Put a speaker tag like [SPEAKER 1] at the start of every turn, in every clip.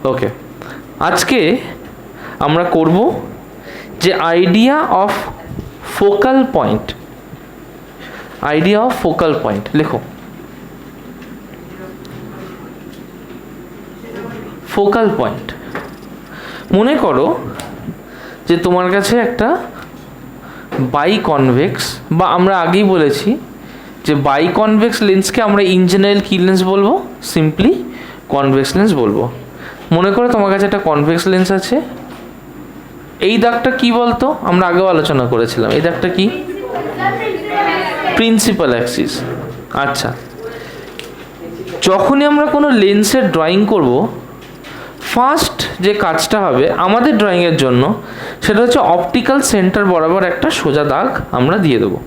[SPEAKER 1] ওকে, আজকে আমরা করব যে idea of focal point. Idea of focal point লেখো। ফোকাল পয়েন্ট, মনে করো যে তোমার কাছে একটা বাইকনভেক্স, বা আমরা আগেই বলেছি যে বাইকনভেক্স লেন্সকে আমরা ইন জেনারেল কী লেন্স বলবো? সিম্পলি কনভেক্স লেন্স বলবো। মনে করো তোমার কাছে একটা কনভেক্স লেন্স আছে। এই দাগটা কি বলতো? আমরা আগেও আলোচনা করেছিলাম। এই দাগটা কি? Principal Axis. আচ্ছা, যখনই আমরা কোনো লেন্সের ড্রয়িং করব, ফার্স্ট যে কাজটা হবে আমাদের ড্রয়িংয়ের জন্য, সেটা হচ্ছে অপটিক্যাল সেন্টার বরাবর একটা সোজা দাগ আমরা দিয়ে দেবো।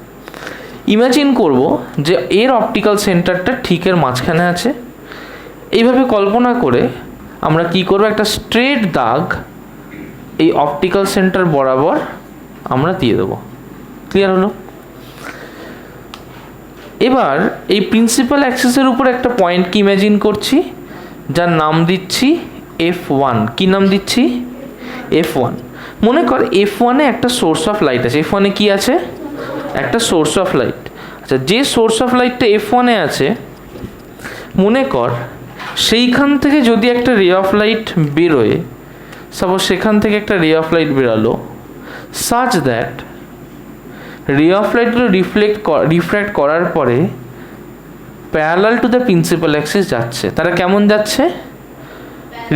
[SPEAKER 1] ইমাজিন করব যে এর অপটিক্যাল সেন্টারটা ঠিক এর মাঝখানে আছে। এইভাবে কল্পনা করে আমরা কি করব, একটা স্ট্রেট দাগ এই অপটিক্যাল সেন্টার বরাবর আমরা দিয়ে দেবো। ক্লিয়ার হলো? এবার এই প্রিন্সিপাল অ্যাক্সিসের উপর একটা পয়েন্টকে ইমাজিন করছি, যার নাম দিচ্ছি F1। কি নাম দিচ্ছি? F1। মনে কর F1-এ একটা সোর্স অফ লাইট আছে। F1-এ কি আছে? একটা সোর্স অফ লাইট। আচ্ছা, যে সোর্স অফ লাইটটা F1-এ আছে, মনে কর সেইখান থেকে যদি একটা রে অফ লাইট বেরোয়, সাপোজ সেখান থেকে একটা রে অফ লাইট বেরালো, সাচ দ্যাট রে অফ লাইটগুলো রিফ্র্যাক্ট করার পরে parallel to the principal axis যাচ্ছে। তারা কেমন যাচ্ছে?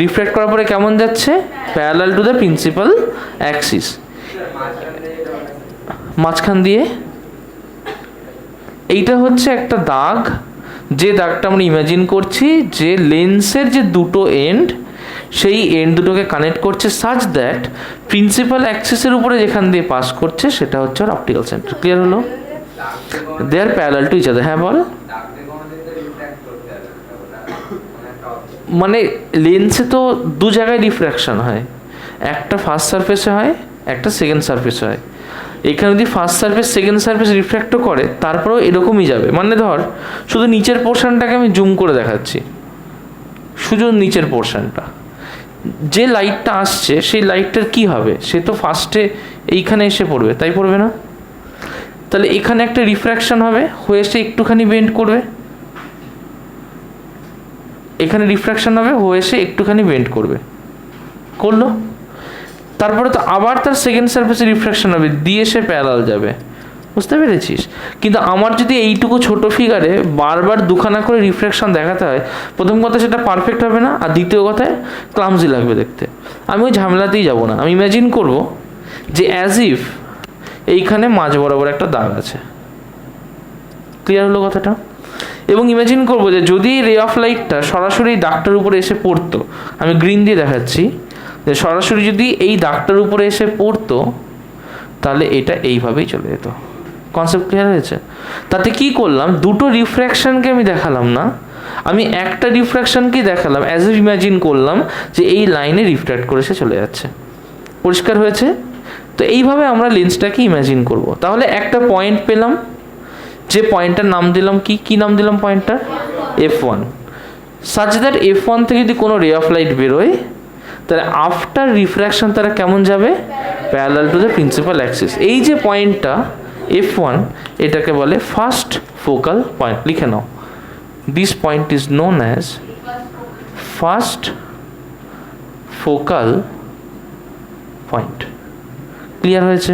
[SPEAKER 1] রিফ্র্যাক্ট করার পরে কেমন যাচ্ছে? Parallel to the principal axis. মাঝখান দিয়ে এইটা হচ্ছে একটা দাগ, যে দাগটা আমরা ইমাজিন করছি যে লেন্সের যে দুটো এন্ড, সেই এন্ড দুটোকে কানেক্ট করছে সাচ দ্যাট প্রিন্সিপাল অ্যাক্সিসের উপরে যেখান দিয়ে পাস করছে সেটা হচ্ছে আর অপটিক্যাল সেন্টার। ক্লিয়ার হলো? দে আর প্যারালাল টু ইচ আদার। হ্যাঁ বল। মানে লেন্সে তো দু জায়গায় রিফ্র্যাকশন হয়, একটা ফার্স্ট সারফেসে হয়, একটা সেকেন্ড সারফেসে হয়। এখানে যদি ফার্স্ট সারফেস সেকেন্ড সারফেস রিফ্র্যাক্টও করে, তারপরেও এরকমই যাবে। মানে ধর শুধু নিচের পোর্শনটাকে আমি জুম করে দেখাচ্ছি, শুধু নিচের পোর্শনটা, যে লাইটটা আসছে সেই লাইটটার কি হবে? সে তো ফার্স্টে এইখানে এসে পড়বে, তাই পড়বে না? তাহলে এখানে একটা রিফ্র্যাকশন হবে, হয়ে সে একটুখানি বেন্ড করবে, এখানে রিফ্র্যাকশন হবে, হয়ে সে একটুখানি বেন্ড করবে, করলো। তারপরে তো আবার তার সেকেন্ড সারফেসে রিফ্র্যাকশন হবে, দিয়ে সে প্যারালাল যাবে। বুঝতে পেরেছিস? কিন্তু আমার যদি এইটুকু ছোট ফিগারে বারবার দুখানা করে রিফ্র্যাকশন দেখাতে হয়, প্রথম কথা সেটা পারফেক্ট হবে না, আর দ্বিতীয় কথায় ক্লামজি লাগবে দেখতে। আমি ওই ঝামেলাতেই যাব না। আমি ইমাজিন করব যে অ্যাজ ইফ এইখানে মাঝ বরাবর একটা দাগ আছে। ক্লিয়ার হলো কথাটা? এবং ইমাজিন করব যে যদি রে অফ লাইটটা সরাসরি দাগটার উপরে এসে পড়তো, আমি গ্রিন দিয়ে দেখাচ্ছি, যে সরাসরি যদি এই দাগটার উপরে এসে পড়তো, তাহলে এটা এইভাবেই চলে যেত। কনসেপ্ট ক্লিয়ার হয়েছে? তাতে কি করলাম, দুটো রিফ্র্যাকশনকে আমি দেখালাম না, আমি একটা রিফ্র্যাকশনকেই দেখালাম, অ্যাজ ইফ ইমাজিন করলাম যে এই লাইনে রিফ্র্যাক্ট করে সে চলে যাচ্ছে। পরিষ্কার হয়েছে? তো এইভাবে আমরা লেন্সটাকে ইমাজিন করব। তাহলে একটা পয়েন্ট পেলাম, যে পয়েন্টটার নাম দিলাম কি নাম দিলাম পয়েন্টটার? F1। সাচ দ্যাট F1 থেকে যদি কোনো রে অফ লাইট বেরোয়, তাহলে আফটার রিফ্র্যাকশন তারা কেমন যাবে? Parallel to the principal Axis. এই যে পয়েন্টটা F1, এটাকে বলে ফার্স্ট ফোকাল পয়েন্ট। লিখে নাও, this point is known as first focal point. Clear হয়েছে?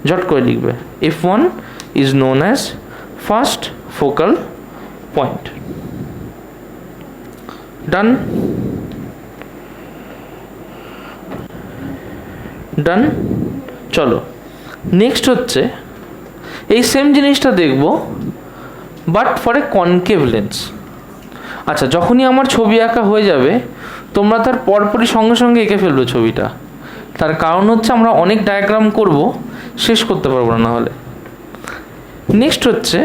[SPEAKER 1] ঝট করে লিখবে, F1 is known as first focal point. Done? Done? চলো নেক্সট হচ্ছে এই সেম জিনিসটা দেখব, but for a concave lens. আচ্ছা, যখনই আমার ছবি আঁকা হয়ে যাবে, তোমরা তার পরপরই সঙ্গে সঙ্গে এঁকে ফেলবে ছবিটা। তার কারণ হচ্ছে আমরা অনেক ডায়াগ্রাম করব, শেষ করতে পারবো না হলে। নেক্সট হচ্ছে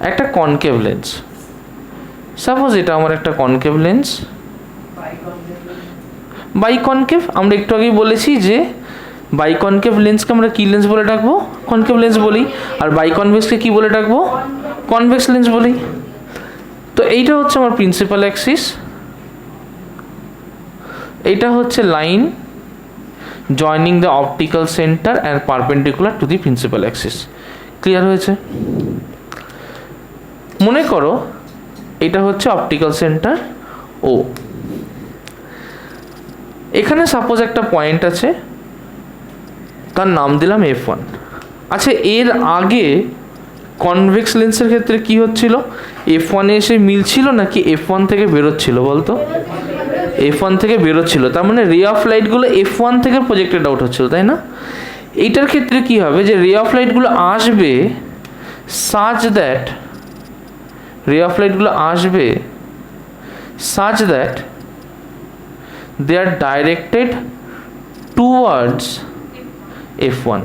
[SPEAKER 1] একটা কনকেভ লেন্স। সাপোজ এটা আমার একটা কনকেভ লেন্স। বাইকনকেভ আমরা একটু আগেই বলেছি যে বাইকনকেভ লেন্সকে আমরা কি লেন্স বলে ডাকবো? কনকেভ লেন্স বলি। আর বাইকনভেক্সকে কি বলে ডাকবো? কনভেক্স লেন্স বলি। তো এইটা হচ্ছে আমার প্রিন্সিপাল অ্যাক্সিস, এটা হচ্ছে line joining the optical centre and perpendicular to the principal Axis. Clear হয়েছে? মনে করো এটা হচ্ছে অপটিক্যাল সেন্টার ও, এখানে সাপোজ একটা পয়েন্ট আছে, তার নাম দিলাম F1। আচ্ছা, এর আগে কনভেক্স লেন্সের ক্ষেত্রে কি হচ্ছিল? F1 এ এসে মিলছিল নাকি F1 থেকে বেরোচ্ছিল বলতো? F1 থেকে বেরোচ্ছিল, তার মানে রে অফ লাইটগুলো F1 থেকে প্রজেক্টেড আউট হচ্ছিল, তাই না? এইটার ক্ষেত্রে কি হবে, যে রে অফ লাইটগুলো আসবে such that they are directed towards F1।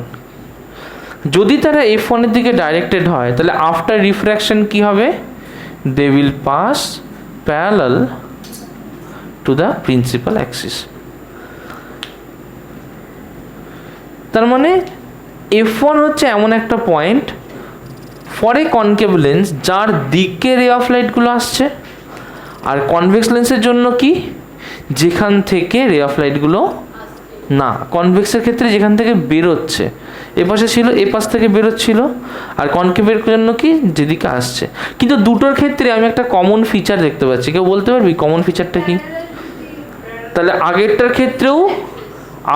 [SPEAKER 1] যদি তারা F1 এর দিকে ডাইরেক্টেড হয়, তাহলে আফটার রিফ্র্যাকশন কি হবে? they will pass parallel to the principal axis। তার মানে F1 হচ্ছে এমন একটা point for a concave lens যার দিকে রে অফ লাইটগুলো আসছে, আর কনভেক্স লেন্সের জন্য কি? যেখান থেকে রে অফ লাইটগুলো না, কনভেক্সের ক্ষেত্রে যেখান থেকে বেরোচ্ছে, এ পাশে ছিল এ পাশ থেকে বেরোচ্ছিল, আর কনকেভের জন্য কি? যেদিকে আসছে। কিন্তু দুটোর ক্ষেত্রে আমি একটা কমন ফিচার দেখতে পাচ্ছি, কেউ বলতে পারবি কমন ফিচারটা কি? তাহলে আগেরটার ক্ষেত্রেও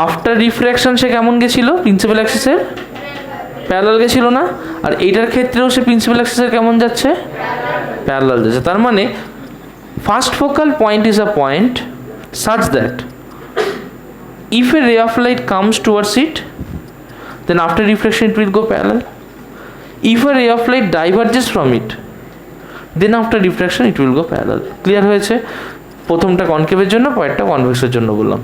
[SPEAKER 1] আফটার রিফ্র্যাকশন সে কেমন গেছিল? প্রিন্সিপাল অ্যাক্সিসের প্যারালাল গেছিল না? আর এইটার ক্ষেত্রেও সে প্রিন্সিপাল অ্যাক্সিসের কেমন যাচ্ছে? প্যারালাল যাচ্ছে। তার মানে first focal point is a point such that if a ray of light comes towards it, then after refraction it will go parallel. If a ray of light diverges from it, then after refraction it will go parallel। Clear হয়েছে? প্রথমটা কনকেভের জন্য, পরেরটা কনভেক্সের জন্য বললাম।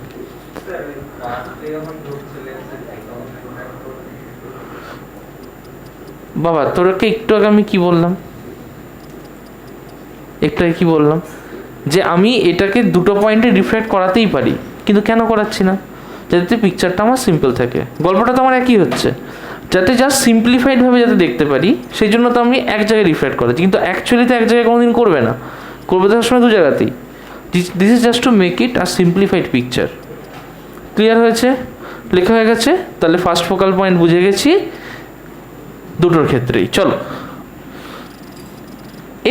[SPEAKER 1] বাবা তোরকে একটু আগে আমি কি বললাম? যে আমি এটাকে দুটো পয়েন্টে রিফ্লেক্ট করাতেই পারি, কিন্তু কেন করাচ্ছি না? যাতে পিকচারটা আমার সিম্পল থাকে। গল্পটা তো আমার একই হচ্ছে, যাতে জাস্ট সিম্পলিফাইডভাবে যাতে দেখতে পারি, সেই জন্য তো আমি এক জায়গায় রিফ্লেক্ট করাচ্ছি, কিন্তু অ্যাকচুয়ালি তো এক জায়গায় কোনোদিন করবে না, করবে তো সবসময় দু জায়গাতেই। This is just to make it a simplified picture. Clear হয়েছে? লেখা হয়ে গেছে? তাহলে ফার্স্ট ফোকাল পয়েন্ট বুঝে গেছি দুটোর ক্ষেত্রেই। চলো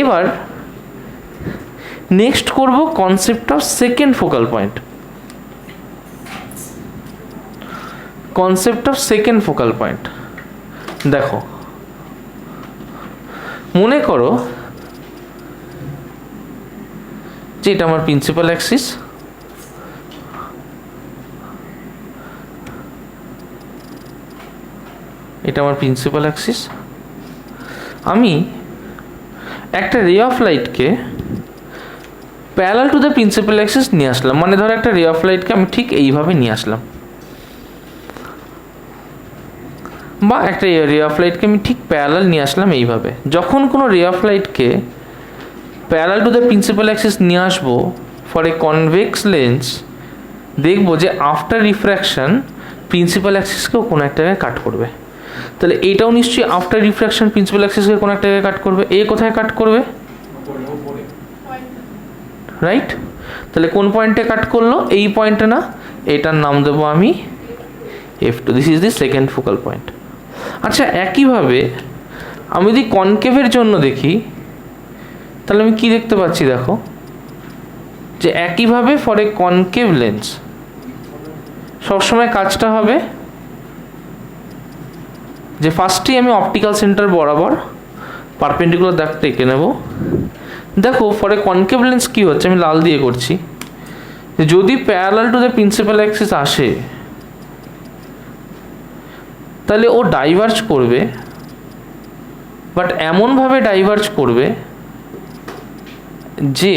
[SPEAKER 1] এবার নেক্সট করব concept of second focal point. দেখো, মনে করো যে এটা আমার প্রিন্সিপাল অ্যাক্সিস, আমি একটা রে অফ লাইটকে parallel to the principal axis নিয়ে আসলাম। মানে ধরো একটা রে অফ লাইটকে আমি ঠিক এইভাবে নিয়ে আসলাম, বা একটা রে অফ লাইটকে আমি ঠিক প্যারালাল নিয়ে আসলাম এইভাবে। যখন কোনো রে অফ লাইটকে parallel to the principal axis নিয়ে আসবো ফর এ কনভেক্স লেন্স, দেখবো যে আফটার রিফ্র্যাকশন প্রিন্সিপাল অ্যাক্সিসকেও কোনো একটা জায়গায় কাট করবে। তাহলে এইটাও নিশ্চয়ই আফটার রিফ্র্যাকশন প্রিন্সিপাল অ্যাক্সিসকে কোনো একটা জায়গায় কাট করবে। এ কোথায় কাট করবে? রাইট? তাহলে কোন পয়েন্টে কাট করলো? এই পয়েন্টে না, এটার নাম দেবো আমি F2। This is the second focal point. আচ্ছা, একইভাবে আমি যদি কনকেভের জন্য দেখি, তাহলে আমি কি দেখতে পাচ্ছি? দেখো যে একইভাবে ফর এ কনকেভ লেন্স সবসময় কাজটা হবে যে ফার্স্টেই আমি অপটিক্যাল সেন্টার বরাবর পারপেন্ডিকুলার দাগটা এঁকে নেব। দেখো ফর এ কনকেভ লেন্স কী হচ্ছে, আমি লাল দিয়ে করছি, যদি parallel to the principal Axis আসে তাহলে ও ডাইভার্জ করবে, বাট এমনভাবে ডাইভার্জ করবে যে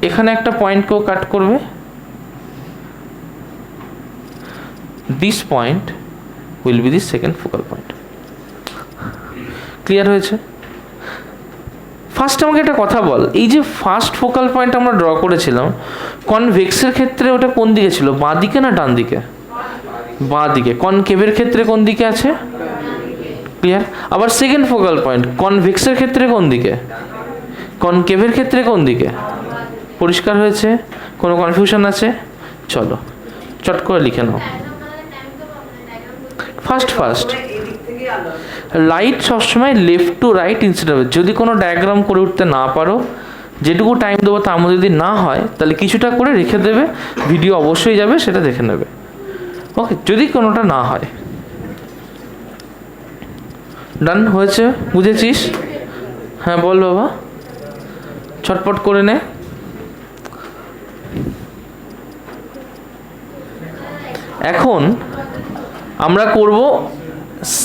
[SPEAKER 1] এখানে একটা পয়েন্টকেও কাট করবে। This point will be the second focal point. Clear হয়েছে? ফার্স্ট আমাকে একটা কথা বল, এই যে ফার্স্ট ফোকাল পয়েন্ট আমরা ড্র করেছিলাম কনভেক্সের ক্ষেত্রে ওটা কোন দিকে ছিল? বাঁ দিকে না ডান দিকে? বাঁ দিকে। কনকেভের ক্ষেত্রে কোন দিকে আছে? ক্লিয়ার? আবার সেকেন্ড ফোকাল পয়েন্ট কনভেক্সের ক্ষেত্রে কোন দিকে? কনকেভের ক্ষেত্রে কোন দিকে? পরিষ্কার হয়েছে? কোনো কনফিউশন আছে? চলো চট করে লিখে নাও। ফার্স্ট লাইট সবসময় লেফট টু রাইট ইনস্টেড হবে। যদি কোনো ডায়াগ্রাম করে উঠতে না পারো, যেটুকু টাইম দেবো তার মধ্যে যদি না হয় তাহলে কিছুটা করে রেখে দেবে, ভিডিও অবশ্যই যাবে, সেটা দেখে নেবে। ওকে, যদি কোনোটা না হয়। ডান হয়েছে? বুঝেছিস? হ্যাঁ বল বাবা, ছটপট করে নে। এখন আমরা করব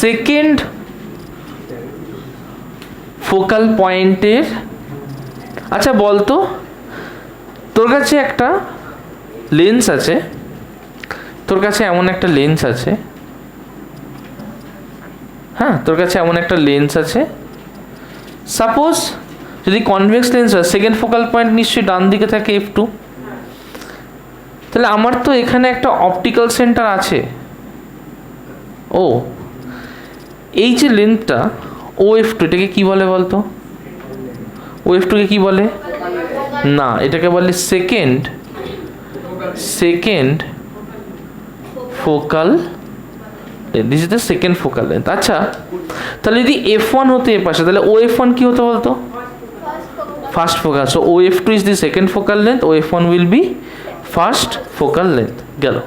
[SPEAKER 1] সেকেন্ড ফোকাল পয়েন্টের। আচ্ছা বলতো, তোর কাছে একটা লেন্স আছে, তোর কাছে এমন একটা লেন্স আছে, হ্যাঁ তোর কাছে এমন একটা লেন্স আছে। সাপোজ যদি কনভেক্স লেন্স হয়, সেকেন্ড ফোকাল পয়েন্ট নিশ্চয়ই ডান দিকে থাকে F2। তাহলে আমার তো এখানে একটা অপটিক্যাল সেন্টার আছে। ও, এই যে লেন্থটা OF2, এটাকে কি বলে বলতো? OF2 কে কি বলে? না, এটাকে বলে second focal length. This is the second focal length. আচ্ছা, তাহলে যদি F1 হতো এ পাশে, তাহলে OF1 কি হতো বলতো? First focal. So OF2 is the second focal length, OF1 will be first focal length. গেল।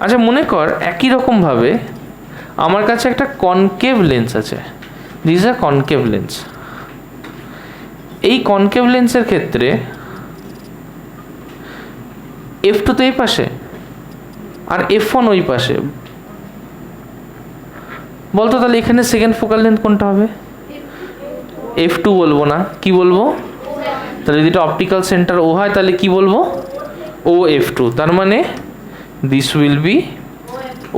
[SPEAKER 1] আচ্ছা মনে কর একই রকম ভাবে আমার কাছে একটা কনকেভ লেন্স আছে। This are concave lens. এই কনকেভ লেন্সের ক্ষেত্রে F2 তো এই পাশে আর F1 ওই পাশে। বলতো তাহলে এখানে সেকেন্ড ফোকাল লেন্থ কোনটা হবে? F2 বলবো না, কি বলবো? তাহলে যদি এটা অপটিক্যাল সেন্টার ও হয় তাহলে কি বলবো? OF2। তার মানে দিস উইল বি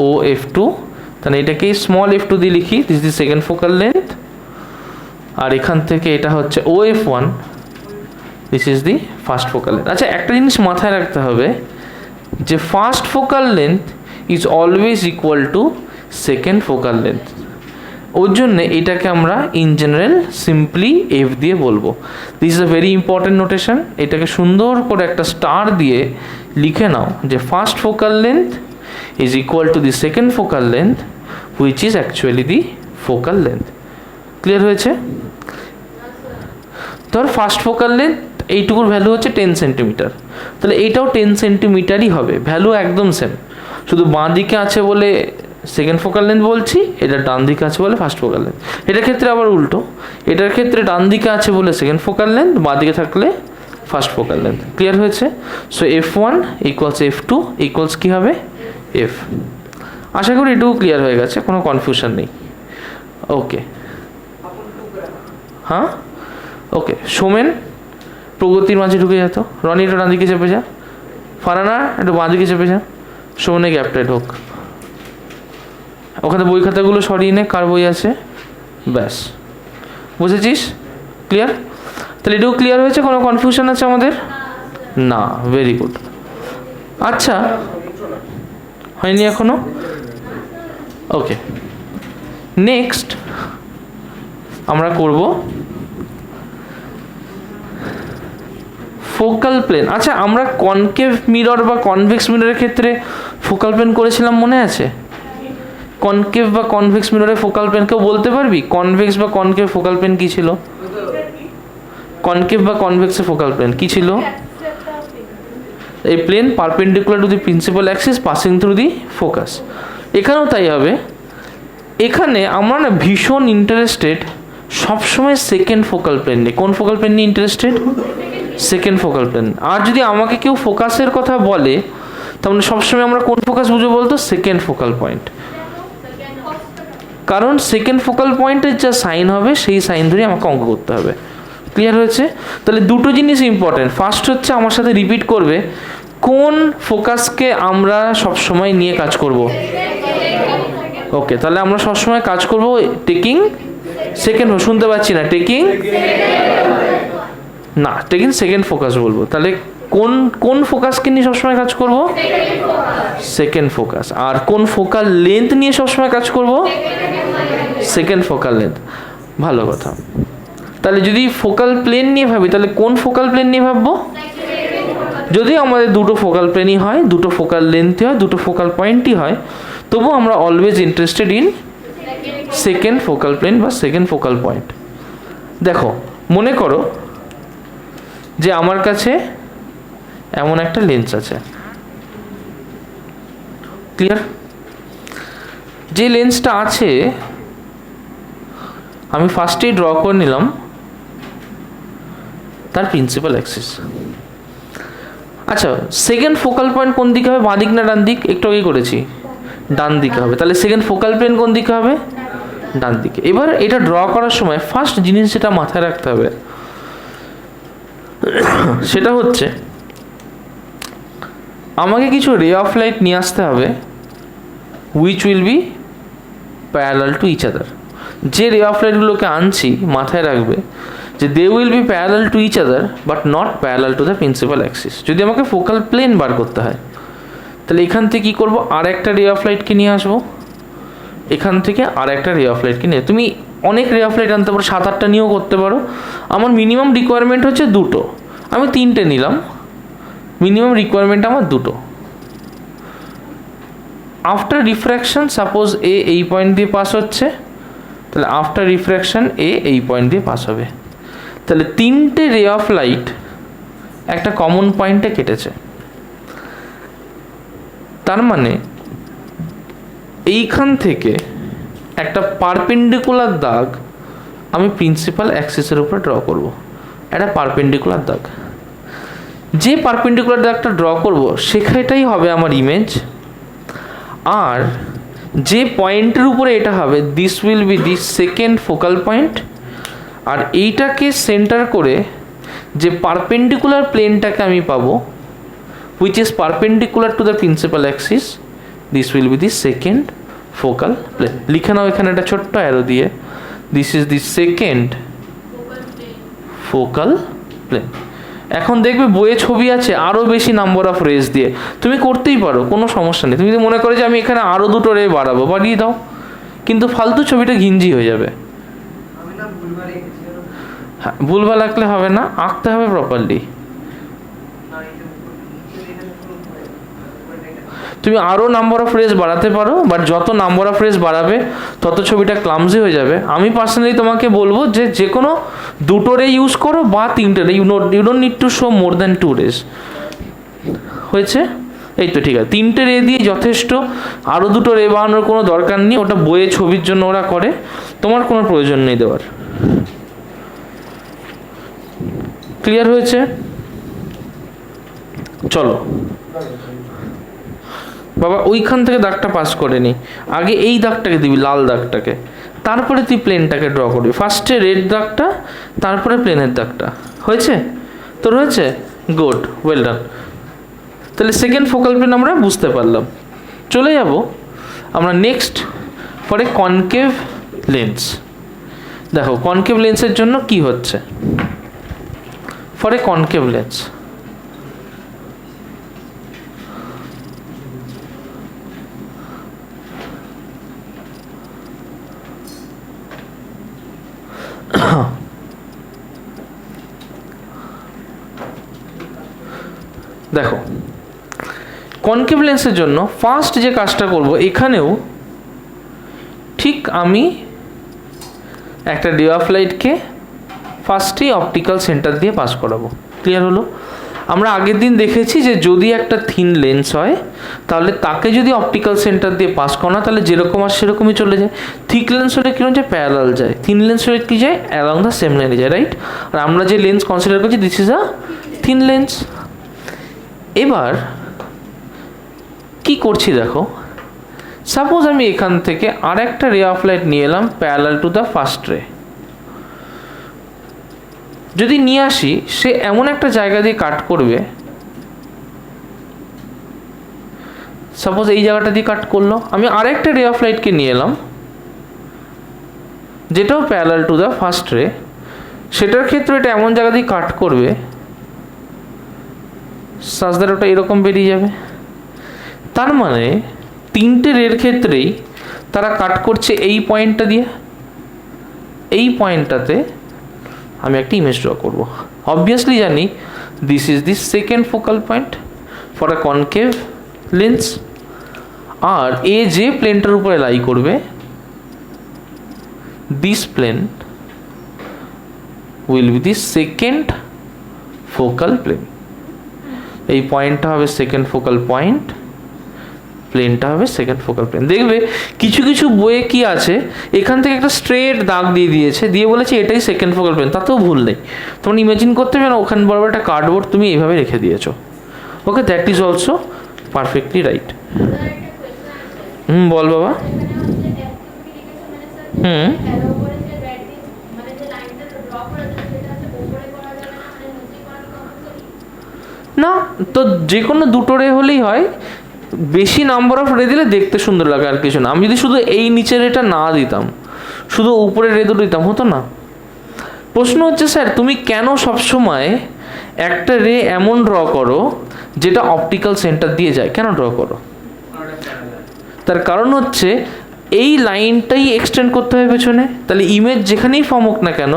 [SPEAKER 1] OF2। তাহলে এটাকে স্মল f2 দিয়ে লিখি, this is the second focal length. আর এখান থেকে এটা হচ্ছে OF1, this is the first focal length. আচ্ছা একটা জিনিস মাথায় রাখতে হবে যে first focal length is always equal to second focal length. ওর জন্যে এটাকে আমরা ইন জেনারেল সিম্পলি F দিয়ে বলবো। This is a very important notation. এটাকে সুন্দর করে একটা স্টার দিয়ে লিখে নাও যে first focal length is equal to the second focal length which is actually the focal length. Clear হয়েছে? তোর ফার্স্ট ফোকাল লেন্থ এইটুকুর ভ্যালু হচ্ছে 10 সেন্টিমিটার, তাহলে এইটাও 10 সেন্টিমিটারই হবে, ভ্যালু একদম সেম। শুধু বাঁ দিকে আছে বলে সেকেন্ড ফোকাল লেন্থ বলছি, এটা ডান দিকে আছে বলে ফার্স্ট ফোকাল লেন্থ। এটার ক্ষেত্রে আবার উল্টো, এটার ক্ষেত্রে ডান দিকে আছে বলে সেকেন্ড ফোকাল লেন্থ, বাঁ দিকে থাকলে ফার্স্ট ফোকাল লেন্থ। ক্লিয়ার হয়েছে? So F1 equals F2 equals কী হবে? F। আশা করি এটুকু ক্লিয়ার হয়ে গেছে, কোনো কনফিউশন নেই। ওকে, হ্যাঁ ওকে। সোমেন প্রগতির মাঝে ঢুকে যেত, রনি একটু ডান দিকে চেপে যা, ফারানা একটু বাঁ দিকে চেপে যা, সোমেনের গ্যাপটায় ঢোক। ওখানে বই খাতাগুলো সরিয়ে নে, কার বই আছে, ব্যাস। বুঝেছিস? ক্লিয়ার? তাহলে এটুকু ক্লিয়ার হয়েছে? কোনো কনফিউশন আছে আমাদের? না, ভেরি গুড। আচ্ছা হয়নি এখনো? ওকে, নেক্সট আমরা করব ফোকাল প্লেন। আচ্ছা আমরা কনকেভ মিরর বা কনভেক্স মিররের ক্ষেত্রে ফোকাল প্লেন করেছিলাম, মনে আছে? কনকেভ বা কনভেক্স মিররের ফোকাল প্লেন কেউ বলতে পারবি? কনভেক্স বা কনকেভ ফোকাল প্লেন কি ছিল? কনকেভ বা কনভেক্সের ফোকাল প্লেন কি ছিল? এই plane perpendicular to the principal axis passing through the focus. এখানেও তাই হবে। এখানে আমরা না ভীষণ ইন্টারেস্টেড সবসময় সেকেন্ড ফোকাল প্লেন নিয়ে। কোন ফোকাল প্লেন নিয়ে ইন্টারেস্টেড? Second focal plane. আর যদি আমাকে কেউ ফোকাসের কথা বলে তাহলে সবসময় আমরা কোন ফোকাস বুঝবো বলতো? Second focal point. কারণ সেকেন্ড ফোকাল পয়েন্টের যা সাইন হবে সেই সাইন ধরে আমাকে অঙ্ক করতে হবে। ক্লিয়ার হয়েছে? তাহলে দুটো জিনিস ইম্পর্টেন্ট। ফার্স্ট হচ্ছে আমার সাথে রিপিট করবে, কোন ফোকাসকে আমরা সবসময় নিয়ে কাজ করব। ওকে, তাহলে আমরা সবসময় কাজ করব টেকিং সেকেন্ড। শুনতে পাচ্ছি না, টেকিং না, টেকিং সেকেন্ড ফোকাস বলবো। তাহলে কোন কোন ফোকাসকে নিয়ে সবসময় কাজ করব? Second focus. আর কোন ফোকাল লেন্থ নিয়ে সবসময় কাজ করব? Second focal length. ভালো কথা। তাহলে যদি ফোকাল প্লেন নিয়ে ভাবি তাহলে কোন ফোকাল প্লেন নিয়ে ভাববো? যদি আমাদের দুটো ফোকাল প্লেনই হয়, দুটো ফোকাল লেন্থই হয়, দুটো ফোকাল পয়েন্টই হয়, তবু আমরা always interested in second focal plane বা সেকেন্ড ফোকাল পয়েন্ট। দেখো মনে করো যে আমার কাছে এমন একটা লেন্স আছে, ক্লিয়ার? যে লেন্সটা আছে আমি ফার্স্টেই ড্র করে নিলাম তার প্রিন্সিপাল অ্যাক্সিস। আচ্ছা, সেকেন্ড ফোকাল পয়েন্ট কোন দিকে হবে, বাঁ দিক না ডান দিক? একটু আগেই করেছি, ডান দিকে হবে। তাহলে সেকেন্ড ফোকাল প্লেন কোন দিকে হবে, ডান দিকে। এবার এটা ড্র করার সময় ফার্স্ট জিনিস যেটা মাথায় রাখতে হবে সেটা হচ্ছে আমাকে কিছু রে অফ লাইট নিয়ে আসতে হবে which will be parallel to each other। যে রে অফ লাইটগুলোকে আনছি মাথায় রাখবে যে they will be parallel to each other but not parallel to the principal axis. যদি আমাকে ফোকাল প্লেন বার করতে হয় তাহলে এখান থেকে কী করবো, আর একটা রে অফ লাইটকে নিয়ে আসবো, এখান থেকে আর একটা রে অফ লাইটকে নিয়ে, তুমি অনেক রে অফ লাইট আনতে পারো, 7-8টা নিয়েও করতে পারো। আমার মিনিমাম রিকোয়ারমেন্ট হচ্ছে দুটো, আমি 3টে নিলাম, মিনিমাম রিকোয়ারমেন্ট আমার দুটো। আফটার রিফ্র্যাকশন সাপোজ এ এই পয়েন্ট দিয়ে পাস হচ্ছে, তাহলে আফটার রিফ্র্যাকশন এ এই পয়েন্ট দিয়ে পাস হবে। তাহলে 3টে রে অফ লাইট একটা কমন পয়েন্টে কেটেছে। তার মানে এইখান থেকে একটা পারপেন্ডিকুলার দাগ আমি প্রিন্সিপাল অ্যাক্সিসের উপর ড্র করব, একটা পারপেন্ডিকুলার দাগ। যে পারপেন্ডিকুলার দাগটা ড্র করব সেখানটাই হবে আমার ইমেজ, আর যে পয়েন্টের উপরে এটা হবে this will be the second focal point. আর এইটাকে সেন্টার করে যে পারপেন্ডিকুলার প্লেনটাকে আমি পাবো which is perpendicular to the principal axis, this will be the second focal plane. লিখে নাও এখানে একটা ছোট্ট অ্যারো দিয়ে, this is the second focal plane. এখন দেখবে বইয়ে ছবি আছে আরও বেশি নাম্বার অফ রেস দিয়ে, তুমি করতেই পারো, কোনো সমস্যা নেই। তুমি যদি মনে করো যে আমি এখানে আরও দুটো রে বাড়াবো, বাড়িয়ে দাও, কিন্তু ফালতু ছবিটা ঘিঞ্জি হয়ে যাবে। হ্যাঁ, ভুলভাল আঁকলে হবে না, আঁকতে হবে প্রপারলি। তুমি আরও নাম্বার অফ রেস বাড়াতে পারো, বাট যত নাম্বার অফ রেস বাড়াবে তত ছবিটা ক্লামজি হয়ে যাবে। আমি পার্সোনালি তোমাকে বলবো যে যে কোনো দুটো রে ইউজ করো বা 3টে ray, you don't need to show more than 2 rays. হয়েছে? এই তো ঠিক আছে, 3টে রে দিয়ে যথেষ্ট, আরও দুটো রে বানানোর কোনো দরকার নেই, ওটা বইয়ে ছবির জন্য ওরা করে, তোমার কোনো প্রয়োজন নেই দেওয়ার। ক্লিয়ার হয়েছে? চলো বাবা, ওইখান থেকে দাগটা পাস করে নি, আগে এই দাগটাকে দিবি, লাল দাগটাকে, তারপরে তুই প্লেনটাকে ড্র করবি। ফার্স্টে রেড দাগটা, তারপরে প্লেনের দাগটা। হয়েছে তোর? হয়েছে, গুড, ওয়েল ডান। তাহলে সেকেন্ড ফোকাল প্লেন আমরা বুঝতে পারলাম। চলে যাব আমরা next for a concave lens. দেখো কনকেভ লেন্সের জন্য কি হচ্ছে, ফর এ কনকেভ লেন্স দেখো কনকেভ লেন্সের জন্য ফার্স্ট যে কাজটা করব, এখানেও ঠিক আমি একটা রে অফ লাইটকে ফার্স্টেই অপটিক্যাল সেন্টার দিয়ে পাস করাবো। ক্লিয়ার হলো? আমরা আগের দিন দেখেছি যে যদি একটা থিন লেন্স হয় তাহলে তাকে যদি অপটিক্যাল সেন্টার দিয়ে পাস করা তাহলে যেরকম আর সেরকমই চলে যায়। থিক লেন্স হলে কীরকম যায়, প্যারালাল যায়। থিন লেন্স হলে কী যায়, অ্যালং দ্য সেম লাইনে যায়, রাইট? আর আমরা যে লেন্স কনসিডার করছি this is a thin lens. এবার কি করছি দেখো, সাপোজ আমি এখান থেকে আর একটা রে অফ লাইট নিয়ে এলাম প্যারালাল টু দ্য ফার্স্ট রে। যদি নিয়ে আসি, সে এমন একটা জায়গা দিয়ে কাট করবে, সাপোজ এই জায়গাটা দিয়ে কাট করলো, আমি আরেকটা রে অফ লাইটকে নিয়ে এলাম যেটাও প্যারালাল টু দ্য ফার্স্ট রে, সেটার ক্ষেত্রে এটা এমন জায়গা দিয়ে কাট করবে সাজ দ্যাট ওটা এরকম বেরিয়ে যাবে। তার মানে 3টে রের ক্ষেত্রেই তারা কাট করছে এই পয়েন্টটা দিয়ে, এই পয়েন্টটাতে আমি একটা ইমেজ ড্র করবো। অবভিয়াসলি জানি this is the second focal point for a concave lens. আর এ যে প্লেনটার উপরে লাই করবে, this plane will be the second focal plane. এই পয়েন্টটা হবে সেকেন্ড ফোকাল পয়েন্ট, প্লেনটা হবে সেকেন্ড ফোকাল প্লেন। দেখবে কিছু কিছু বইয়ে কি আছে, এখান থেকে একটা স্ট্রেট দাগ দিয়ে দিয়েছে, দিয়ে বলেছে এটাই সেকেন্ড ফোকাল প্লেন, তাতেও ভুল নেই। তোমরা ইমাজিন করতে পারো ওখানে বরাবর একটা কার্ডবোর্ড তুমি এইভাবে রেখে দিয়েছো। Okay, that is also perfectly right. বল বাবা। না তো যে কোনো দুটো রে হলেই হয়, বেশি নাম্বার অফ রে দিলে দেখতে সুন্দর লাগে, আর কিছু না। আমি যদি শুধু এই নিচের রেটা না দিতাম, শুধু উপরের রে দুটো দিতাম, হতো না? প্রশ্ন হচ্ছে স্যার তুমি কেন সবসময় একটা রে এমন ড্র করো যেটা অপটিক্যাল সেন্টার দিয়ে যায়, কেন ড্র করো? তার কারণ হচ্ছে এই লাইনটাই এক্সটেন্ড করতে হবে পেছনে, তাহলে ইমেজ যেখানেই ফর্ম হোক না কেন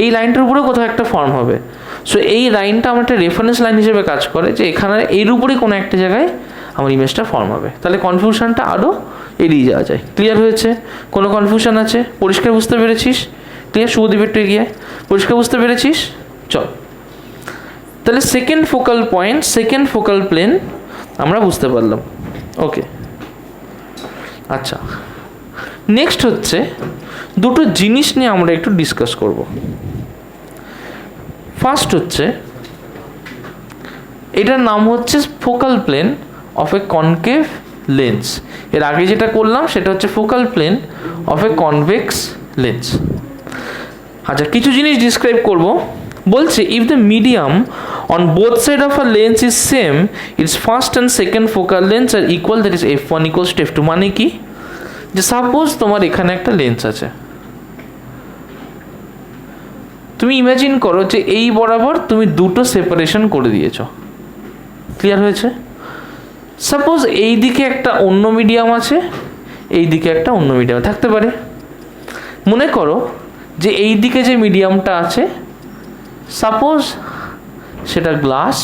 [SPEAKER 1] এই লাইনটার উপরে কোথাও একটা ফর্ম হবে। সো এই লাইনটা আমার একটা রেফারেন্স লাইন হিসেবে কাজ করে, যে এখানে এর উপরেই কোনো একটা জায়গায় আমার ইমেজটা ফর্ম হবে, তাহলে কনফিউশনটা আরও এড়িয়ে যাওয়া যায়। ক্লিয়ার হয়েছে? কোনো কনফিউশন আছে? পরিষ্কার বুঝতে পেরেছিস? ক্লিয়ার? শুভদীপ একটু এগিয়ে, পরিষ্কার বুঝতে পেরেছিস? চল, তাহলে second focal point, second focal plane আমরা বুঝতে পারলাম। ওকে, আচ্ছা, নেক্সট হচ্ছে দুটো জিনিস নিয়ে আমরা একটু ডিসকাস করব। ফার্স্ট হচ্ছে, এটার নাম হচ্ছে focal plane of a concave lens. এর আগে যেটা করলাম সেটা হচ্ছে focal plane of a convex lens. আচ্ছা, কিছু জিনিস ডিসক্রাইব করব। বলছে if the medium on both side of a lens is same, it's first and second focal lens are equal, that is f1 equals to f2। মানে কি, যে suppose তোমার এখানে একটা লেন্স আছে, তুমি ইমাজিন করো যে এই বরাবর তুমি দুটো সেপারেশন করে দিয়েছো। ক্লিয়ার হয়েছে? সাপোজ এই দিকে একটা অন্য মিডিয়াম আছে, এই দিকে একটা অন্য মিডিয়াম থাকতে পারে। মনে করো যে এই দিকে যে মিডিয়ামটা আছে, সাপোজ সেটা গ্লাস,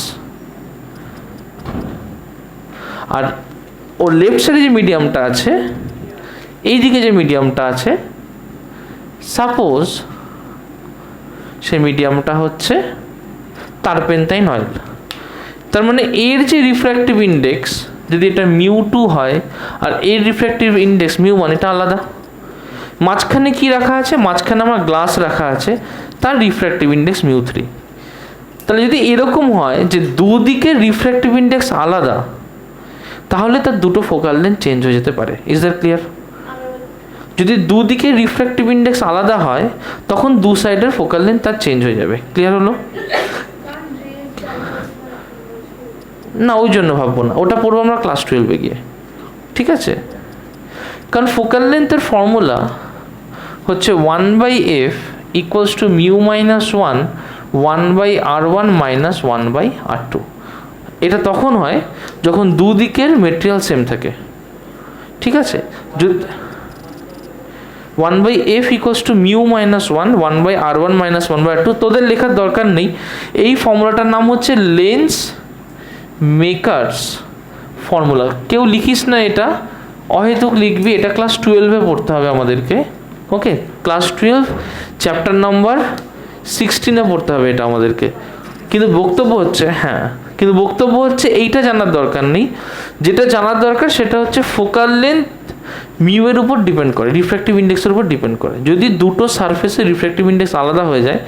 [SPEAKER 1] আর ওর লেফট সাইডে যে মিডিয়ামটা আছে, এই দিকে যে মিডিয়ামটা আছে, সাপোজ সেই মিডিয়ামটা হচ্ছে টারপেন্টাইন অয়েল। তার মানে এর যে রিফ্র্যাক্টিভ ইন্ডেক্স, যদি এটা μ2 হয় আর এর রিফ্র্যাক্টিভ ইন্ডেক্স μ1, এটা আলাদা। মাঝখানে কি রাখা আছে? মাঝখানে আমার গ্লাস রাখা আছে, তার রিফ্র্যাক্টিভ ইন্ডেক্স μ3। তাহলে যদি এরকম হয় যে দুদিকে রিফ্র্যাক্টিভ ইন্ডেক্স আলাদা, তাহলে তার দুটো ফোকাল লেন্থ চেঞ্জ হয়ে যেতে পারে। Is that clear? যদি দুদিকে রিফ্র্যাক্টিভ ইন্ডেক্স আলাদা হয়, তখন দু সাইডের ফোকাল লেন্থ তার চেঞ্জ হয়ে যাবে। ক্লিয়ার হলো? না, ওই জন্য ভাববো না, ওটা পড়বো আমরা ক্লাস 12-এ গিয়ে, ঠিক আছে? কারণ ফোকাল লেন্থের ফর্মুলা হচ্ছে 1/f equals to μ-1 1/r1 minus 1/r2। এটা তখন হয় যখন দুদিকের মেটেরিয়াল সেম থাকে, ঠিক আছে? যদি 1/f equals to μ-1 1/r1 minus 1/r2, তোদের লেখার দরকার নেই। এই ফর্মুলাটার নাম হচ্ছে লেন্স মেকার্স ফর্মুলা। কেউ লিখিস না এটা, অহেতুক লিখবি, এটা ক্লাস 12-এ পড়তে হবে আমাদেরকে। ওকে, ক্লাস 12 চ্যাপ্টার নাম্বার 16-এ পড়তে হবে এটা আমাদেরকে। কিন্তু বক্তব্য হচ্ছে, হ্যাঁ, কিন্তু বক্তব্য হচ্ছে এইটা জানার দরকার নেই। যেটা জানার দরকার সেটা হচ্ছে ফোকাল লেন্থ মিউ এর উপর ডিপেন্ড করে, রিফ্র্যাক্টিভ ইন্ডেক্সের উপর ডিপেন্ড করে। যদি দুটো সারফেসের রিফ্র্যাক্টিভ ইন্ডেক্স আলাদা হয়ে যায়,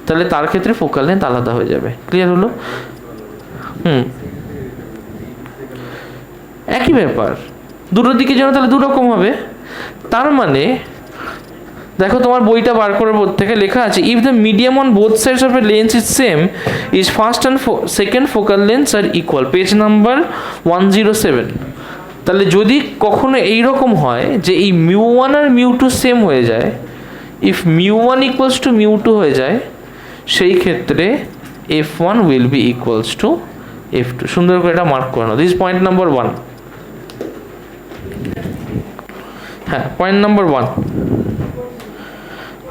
[SPEAKER 1] তাহলে তার ক্ষেত্রে ফোকাল লেন্থ আলাদা হয়ে যাবে। ক্লিয়ার হলো? একই ব্যাপার, দুটো দিকে যেন তাহলে দুরকম হবে। তার মানে দেখো, তোমার বইটা বার করে থেকে লেখা আছে if the medium on both sides of a lens is same, is first and second focal lengths are equal, page number 107। তাহলে যদি কখনো এইরকম হয় যে এই μ1 আর μ2 সেম হয়ে যায়, ইফ μ1 ইকুয়ালস টু μ2 হয়ে যায়, সেই ক্ষেত্রে f1 will be equals to f2। সুন্দর করে এটা মার্ক করে নাও। This point number 1। হ্যাঁ, পয়েন্ট নাম্বার 1।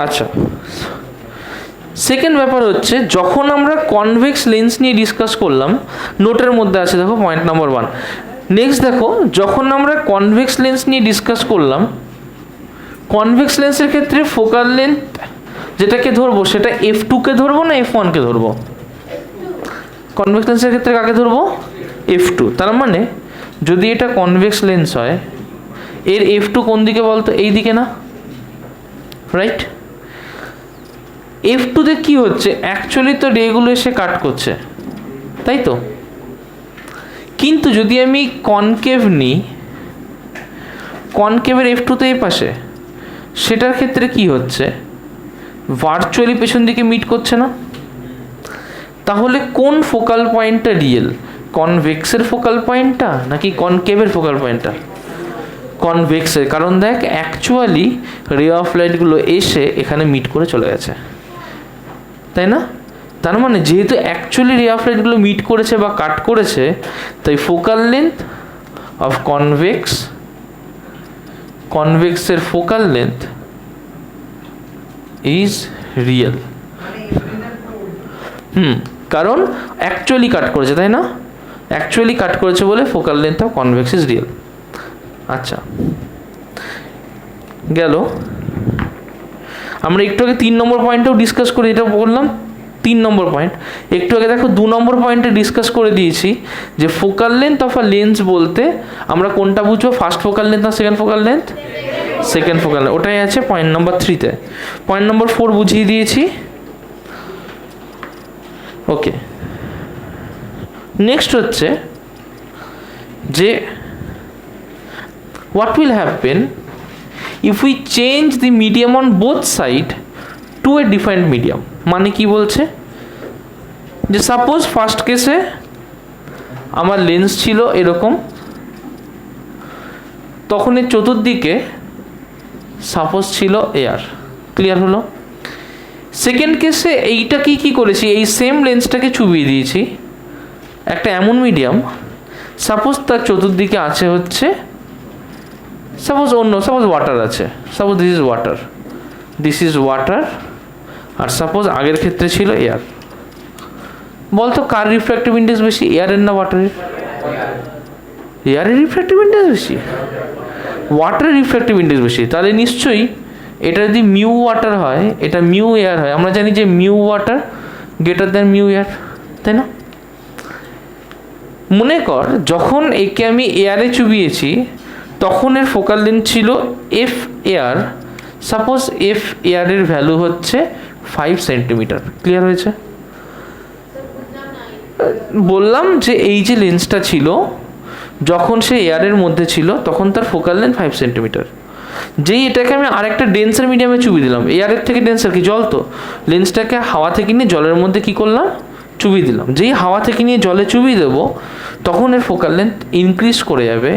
[SPEAKER 1] আচ্ছা, সেকেন্ড ব্যাপার হচ্ছে, যখন আমরা কনভেক্স লেন্স নিয়ে ডিসকাস করলাম, নোটের মধ্যে আছে দেখো পয়েন্ট নাম্বার 1। নেক্সট দেখো, যখন আমরা কনভেক্স লেন্স নিয়ে ডিসকাস করলাম, কনভেক্স লেন্সের ক্ষেত্রে ফোকাল লেন্থ যেটাকে ধরবো সেটা f2 কে ধরবো না f1 কে ধরবো? কনভেক্স লেন্সের ক্ষেত্রে কাকে ধরবো? f2। তার মানে যদি এটা কনভেক্স লেন্স হয়, এর f2 কোন দিকে বলতো? এই দিকে না, রাইট? f2 তে কি হচ্ছে? অ্যাকচুয়ালি তো রেগুলো এসে কাট করছে, তাই তো? কিন্তু যদি আমি কনকেভ নিই, কনকেভের f2 তো এই পাশে, সেটার ক্ষেত্রে কি হচ্ছে? ভার্চুয়ালি পেছন দিকে মিট করছে না? তাহলে কোন ফোকাল পয়েন্টটা রিয়েল? কনভেক্সের ফোকাল পয়েন্টটা নাকি কনকেভের ফোকাল পয়েন্টটা? কনভেক্সের। কারণ দেখ, অ্যাকচুয়ালি রে অফ লাইটগুলো এসে এখানে মিট করে চলে গেছে, তাই না? তার মানে যেহেতু অ্যাকচুয়ালি রে অফ লাইটগুলো মিট করেছে বা কাট করেছে, তাই ফোকাল লেন্থ অফ কনভেক্সের ফোকাল লেন্থ ইজ রিয়েল। কারণ অ্যাকচুয়ালি কাট করেছে, তাই না? অ্যাকচুয়ালি কাট করেছে বলে focal length of convex is real. আচ্ছা, গেল। আমরা একটু আগে 3 নম্বর পয়েন্টটাও ডিসকাস করে, এটা বললাম 3 নম্বর পয়েন্ট। একটু আগে দেখো 2 নম্বর পয়েন্টে ডিসকাস করে দিয়েছি যে focal length of a lens বলতে আমরা কোনটা বুঝবো? ফার্স্ট ফোকাল লেন্থ না second focal length? Second focal length. ওটাই আছে পয়েন্ট নাম্বার 3-তে। পয়েন্ট নাম্বার 4 বুঝিয়ে দিয়েছি। ওকে, নেক্সট হচ্ছে যে what will happen if we change the medium on both side to a different medium? মানে কি বলছে? যে সাপোজ ফার্স্ট কেসে আমার লেন্স ছিল এরকম, তখন এর চতুর্দিকে সাপোজ ছিল এয়ার। ক্লিয়ার হলো? সেকেন্ড কেসে এইটাকে কি করেছি? এই সেম লেন্সটাকে চুবিয়ে দিয়েছি একটা এমন মিডিয়াম, সাপোজ তার চতুর্দিকে আছে হচ্ছে সাপোজ ওয়াটার আছে। সাপোজ দিস ইজ ওয়াটার, আর সাপোজ আগের ক্ষেত্রে ছিল এয়ার। বলতো কার রিফ্র্যাক্টিভ ইন্ডেক্স বেশি, এয়ারের না ওয়াটারের? এয়ারের রিফ্র্যাক্টিভ ইন্ডেক্স বেশি, ওয়াটারের রিফ্র্যাক্টিভ ইন্ডেক্স বেশি। তাহলে নিশ্চয়ই এটা যদি মিউ ওয়াটার হয়, এটা মিউ এয়ার হয়। আমরা জানি যে mu water greater than mu air, তাই না? মনে কর যখন একে আমি এয়ারে চুবিয়েছি, তখন এর ফোকাল লেন্থ ছিল এফ এয়ার। সাপোজ এফ এয়ারের ভ্যালু হচ্ছে 5 সেন্টিমিটার। ক্লিয়ার হয়েছে? বললাম যে এই যে লেন্সটা ছিল, যখন সে এয়ারের মধ্যে ছিল তখন তার ফোকাল লেন্থ 5 সেন্টিমিটার। যেই এটাকে আমি আরেকটা ডেন্সার মিডিয়ামে চুবিয়ে দিলাম, এয়ারের থেকে ডেন্সার কি? জল তো। লেন্সটাকে হাওয়া থেকে নিয়ে জলের মধ্যে কি করলাম? চুবিয়ে দিলাম। যেই হাওয়া থেকে নিয়ে জলে চুবিয়ে দেবো, তখন এর ফোকাল লেন্থ ইনক্রিজ করে যাবে।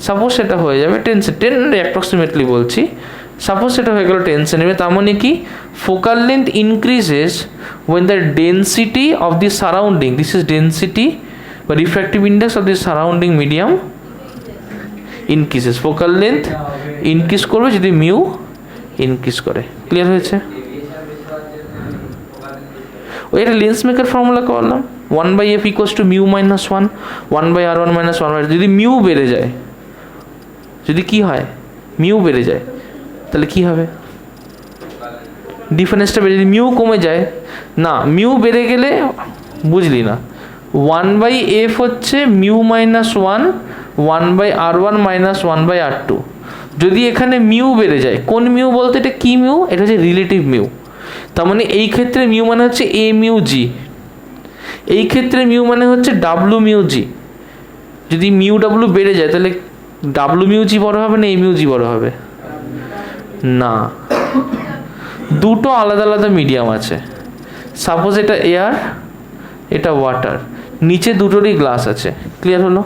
[SPEAKER 1] সাপোজ সেটা হয়ে যাবে 10 অ্যাপ্রক্সিমেটলি বলছি। সাপোজ সেটা হয়ে গেল 10 সেন্টিমিটার। তার মানে কি? Focal length increases when the density of the surrounding, this is density বা refractive index of the surrounding medium increases. Focal length increase করবে যদি মিউ ইনক্রিজ করে। ক্লিয়ার হয়েছে? ওই একটা লেন্স মেকার ফর্মুলা করলাম, 1/f equals to mu minus 1, 1/r1 minus 1/r। যদি mu বেড়ে যায়, যদি কি হয়? মিউ বেড়ে যায়, তাহলে কি হবে? ডিফারেন্সটা বেড়ে। যদি মিউ কমে যায় না, মিউ বেড়ে গেলে বুঝলি না, 1/f হচ্ছে mu minus 1, 1/r1 minus 1/r2। যদি এখানে মিউ বেড়ে যায়, কোন মিউ বলতে? এটা কি মিউ? এটা হচ্ছে রিলেটিভ মিউ। তার মানে এই ক্ষেত্রে মিউ মানে হচ্ছে এ মিউ জি, এই ক্ষেত্রে মিউ মানে হচ্ছে ডাব্লু মিউ জি। যদি মিউ ডাব্লু বেড়ে যায়, তাহলে ডাব্লু মিউ জি বড় হবে না এ মিউ জি বড় হবে? না, দুটো আলাদা আলাদা মিডিয়াম আছে। সাপোজ এটা এয়ার, এটা ওয়াটার, নিচে দুটোরই গ্লাস আছে। ক্লিয়ার হলো?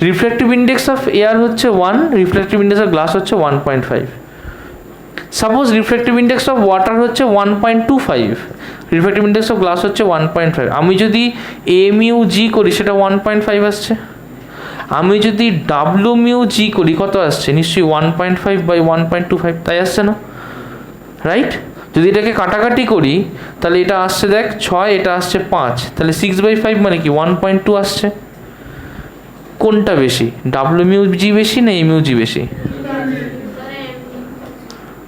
[SPEAKER 1] রিফ্র্যাক্টিভ ইন্ডেক্স অফ এয়ার হচ্ছে 1, রিফ্র্যাক্টিভ ইন্ডেক্স অফ গ্লাস হচ্ছে 1.5। Suppose refractive index of water হচ্ছে 1.25, রিফ্র্যাক্টিভ ইন্ডেক্স অফ গ্লাস হচ্ছে 1.5। আমি যদি এ মিউ জি করি, সেটা 1.5 আসছে। আমি যদি ডাব্লু মিউ জি করি, কত আসছে? নিশ্চয়ই 1.5/1.25, তাই আসছে না? রাইট? যদি এটাকে কাটাকাটি করি তাহলে এটা আসছে দেখ 6, এটা আসছে 5, তাহলে 6/5 মানে কি 1.2 আসছে। কোনটা বেশি, ডাব্লিউ মিউ জি বেশি না এম ইউ জি বেশি?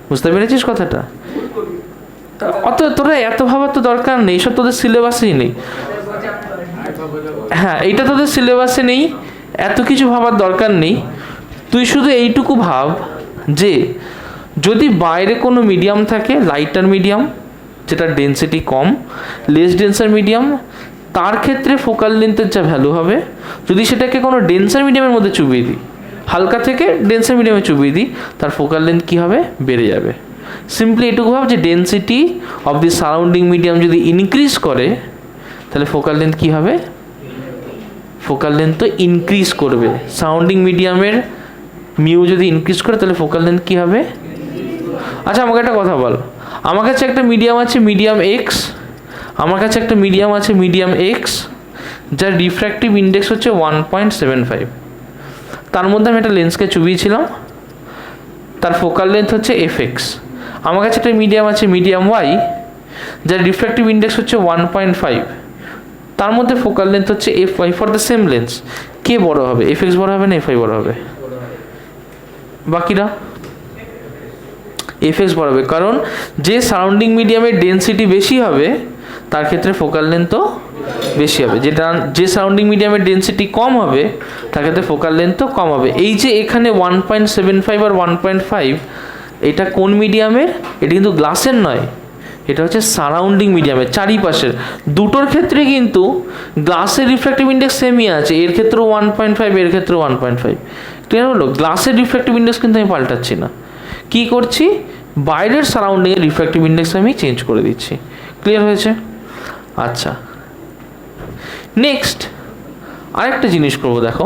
[SPEAKER 1] বুঝতে পেরেছিস কথাটা? অত তোরা এত ভাবার তো দরকার নেই, সব তোদের সিলেবাসেই নেই। হ্যাঁ, এইটা তোদের সিলেবাসে নেই, এত কিছু ভাবার দরকার নেই। তুই শুধু এইটুকু ভাব যে যদি বাইরে কোনো মিডিয়াম থাকে, লাইটার মিডিয়াম যেটা ডেন্সিটি কম, লেস ডেন্সার মিডিয়াম, তার ক্ষেত্রে ফোকাল লেন্থের যা ভ্যালু হবে, যদি সেটাকে কোনো ডেন্সার মিডিয়ামের মধ্যে চুবিয়ে দিই, হালকা থেকে ডেন্সার মিডিয়ামে চুবিয়ে দিই, তার ফোকাল লেন্থ কী হবে, বেড়ে যাবে। সিম্পলি এটুকু ভাব যে density of the surrounding medium যদি ইনক্রিজ করে তাহলে ফোকাল লেন্থ কী হবে, ফোকাল লেন্থ তো ইনক্রিজ করবে। সারাউন্ডিং মিডিয়ামের মিউ যদি ইনক্রিজ করে তাহলে ফোকাল লেন্থ কী হবে। আচ্ছা আমাকে একটা কথা বল, আমার কাছে একটা মিডিয়াম আছে মিডিয়াম এক্স, আমার কাছে একটা মিডিয়াম আছে মিডিয়াম এক্স, যার রিফ্র্যাক্টিভ ইন্ডেক্স হচ্ছে 1.75, তার মধ্যে আমি একটা লেন্সকে চুবিয়েছিলাম, তার ফোকাল লেন্থ হচ্ছে এফএক্স। আমার কাছে একটা মিডিয়াম আছে মিডিয়াম ওয়াই, যার রিফ্র্যাক্টিভ ইন্ডেক্স হচ্ছে 1.5, তার মধ্যে ফোকাল লেন্থ হচ্ছে F Y. For the same lens কে বড় হবে, এফএক্স বড় হবে না এফআই বড় হবে? বাকিরা এফএক্স বড় হবে, কারণ যে সারাউন্ডিং মিডিয়ামের ডেন্সিটি বেশি হবে তার ক্ষেত্রে ফোকাল লেন্থও বেশি হবে, যেটা যে সারাউন্ডিং মিডিয়ামের ডেন্সিটি কম হবে তার ক্ষেত্রে ফোকাল লেন্থও কম হবে। এই যে এখানে 1.75 আর 1.5, এটা কোন মিডিয়ামের? এটা কিন্তু গ্লাসের নয়, এটা হচ্ছে সারাউন্ডিং মিডিয়ামের, চারিপাশের। দুটোর ক্ষেত্রে কিন্তু গ্লাসের রিফ্র্যাক্টিভ ইন্ডেক্স সেমই আছে, এর ক্ষেত্রেও 1.5, এর ক্ষেত্রেও 1.5। ক্লিয়ার হলো? গ্লাসের রিফ্র্যাক্টিভ ইন্ডেক্স কিন্তু আমি পাল্টাচ্ছি না, কী করছি, বাইরের সারাউন্ডিংয়ের রিফ্র্যাক্টিভ ইন্ডেক্স আমি চেঞ্জ করে দিচ্ছি। ক্লিয়ার হয়েছে? আচ্ছা, নেক্সট আরেকটা জিনিস করবো, দেখো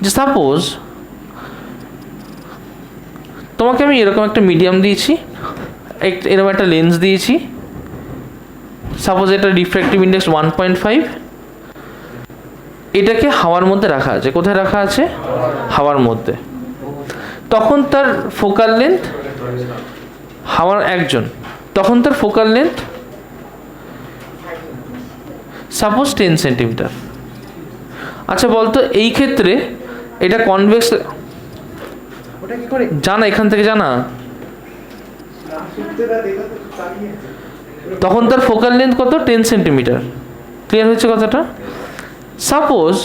[SPEAKER 1] যে সাপোজ তোমাকে আমি এরকম একটা মিডিয়াম দিয়েছি, এরকম একটা লেন্স দিয়েছি, সাপোজ এটা রিফ্র্যাক্টিভ ইন্ডেক্স 1.5, এটাকে হাওয়ার মধ্যে রাখা আছে। কোথায় রাখা আছে? হাওয়ার মধ্যে। তখন তার ফোকাল লেন্থ, হাওয়ার একজন, তখন তার ফোকাল লেন্থ সাপোজ 10 সেন্টিমিটার। আচ্ছা বলতো এই ক্ষেত্রে এটা কনভেক্স, জানা এখান থেকে জানা, তখন তার ফোকাল লেন্থ কত? 10 সেন্টিমিটার। ক্লিয়ার হয়েছে কথাটা? সাপোজ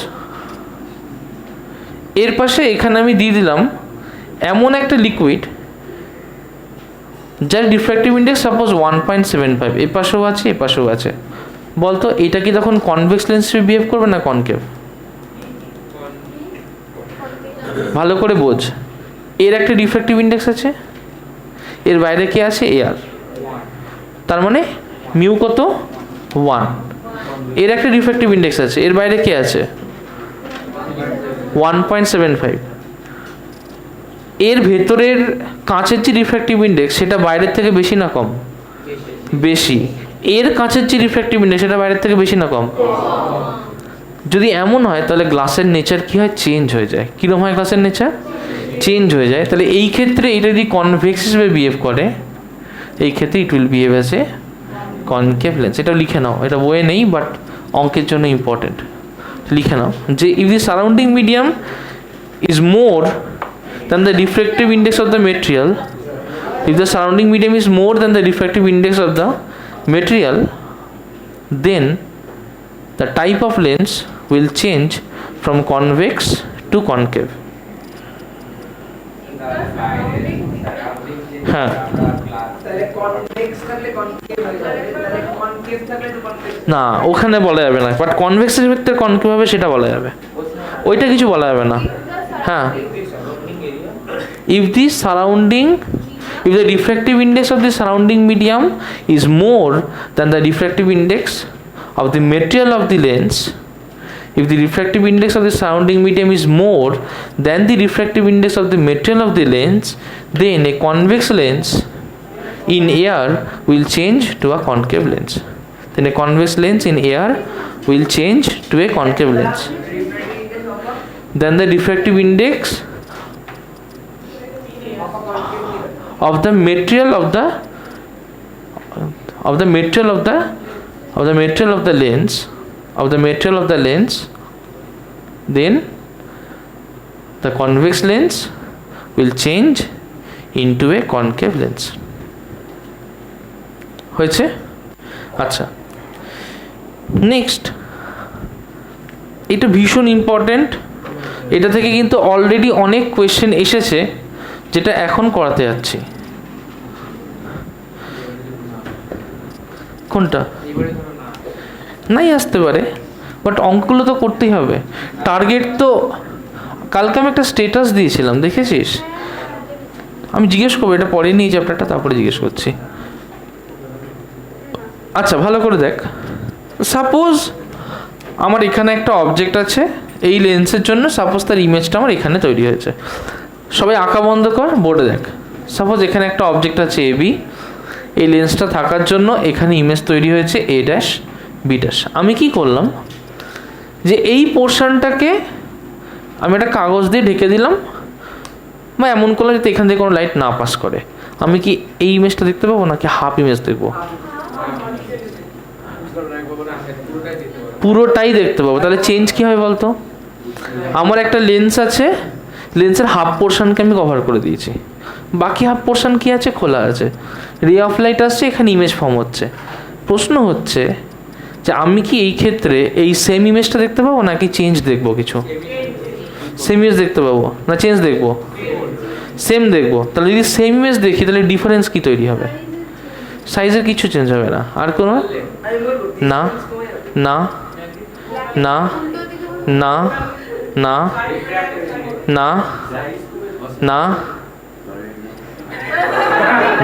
[SPEAKER 1] এর পাশে এখানে আমি দিয়ে দিলাম এমন একটা লিকুইড যার রিফ্র্যাক্টিভ ইন্ডেক্স সাপোজ 1.75, এ পাশেও আছে এ পাশেও আছে। বলতো এটা কি তখন কনভেক্স লেন্স হিসেবে বিহেভ করবে না কনকেভ? ভালো করে বোঝ, এর একটা রিফ্র্যাক্টিভ ইন্ডেক্স আছে, এর বাইরে কে আছে? এয়ার, তার মানে মিউ কত? 1। এর একটা রিফ্র্যাক্টিভ ইন্ডেক্স আছে, এর বাইরে কে আছে? 1.75। এর ভেতরের কাঁচের যে রিফ্র্যাক্টিভ ইন্ডেক্স সেটা বাইরের থেকে বেশি না কম? বেশি। এর কাঁচের যে রিফ্র্যাক্টিভ ইন্ডেক্স সেটা বাইরের থেকে বেশি না কম? যদি এমন হয় তাহলে গ্লাসের নেচার কি হয়? চেঞ্জ হয়ে যায়। কীরকম হয় গ্লাসের নেচার? চেঞ্জ হয়ে যায়। তাহলে এই ক্ষেত্রে এটা যদি কনভেক্স হিসেবে বিহেভ করে, এই ক্ষেত্রে it will behave as a concave lens. এটা লিখে নাও, এটা বইয়ে নেই বাট অঙ্কের জন্য ইম্পর্টেন্ট, লিখে নাও যে if the surrounding medium is more than the refractive index of the material, if the surrounding medium is more than the refractive index of the material, then the type of lens will change from convex to concave. হ্যাঁ, না ওখানে বলা যাবে না, but কনভেক্সের ক্ষেত্রে concave হবে সেটা বলা যাবে, ওইটা কিছু বলা যাবে না। হ্যাঁ, if the refractive index of the surrounding medium is more than the refractive index of the material of the lens, if the refractive index of the surrounding medium is more than the refractive index of the material of the lens, then a convex lens in air will change to a concave lens. Then a convex lens in air will change to a concave lens. Then the refractive index of the material of the of the material of the lens, then the convex lens will change into a concave lens. হয়েছে? আচ্ছা, next, এটা ভীষণ important. এটা থেকে কিন্তু already অনেক question এসেছে, যেটা এখন করাতে যাচ্ছি। কোনটা? নাই আসতে পারে, বাট অঙ্কগুলো তো করতেই হবে। টার্গেট তো কালকে আমি একটা স্টেটাস দিয়েছিলাম, দেখেছিস? আমি জিজ্ঞেস করবো, এটা পরে নিয়ে চ্যাপ্টারটা, তারপরে জিজ্ঞেস করছি। আচ্ছা, ভালো করে দেখ। সাপোজ আমার এখানে একটা অবজেক্ট আছে, এই লেন্সের জন্য সাপোজ তার ইমেজটা আমার এখানে তৈরি হয়েছে। সবাই আঁকা বন্ধ কর, বোর্ডে দেখ। সাপোজ এখানে একটা অবজেক্ট আছে এ বি, এই লেন্সটা থাকার জন্য এখানে ইমেজ তৈরি হয়েছে এ ড্যাশ বি ড্যাশ। আমি কি করলাম, যে এই পোর্শনটাকে আমি একটা কাগজ দিয়ে ঢেকে দিলাম, বা এমন করলাম যাতে এখান থেকে কোনো লাইট না পাস করে। আমি কি এই ইমেজটা দেখতে পাবো নাকি হাফ ইমেজ দেখবো? পুরোটাই দেখতে পাবো। তাহলে চেঞ্জ কি হয় বলতো? আমার একটা লেন্স আছে, লেন্সের হাফ পোর্শনকে আমি কভার করে দিয়েছি, বাকি হাফ পোর্শন কি আছে? খোলা আছে। রে অফ লাইট আসছে, এখানে ইমেজ ফর্ম হচ্ছে। প্রশ্ন হচ্ছে যে আমি কি এই ক্ষেত্রে এই সেম ইমেজটা দেখতে পাবো নাকি চেঞ্জ দেখবো? কিছু সেম ইমেজ দেখতে পাবো না চেঞ্জ দেখবো? সেম দেখবো। তাহলে যদি সেম ইমেজ দেখি, তাহলে ডিফারেন্স কি তৈরি হবে? সাইজের কিছু চেঞ্জ হবে না। আর কোনো না না না না না না না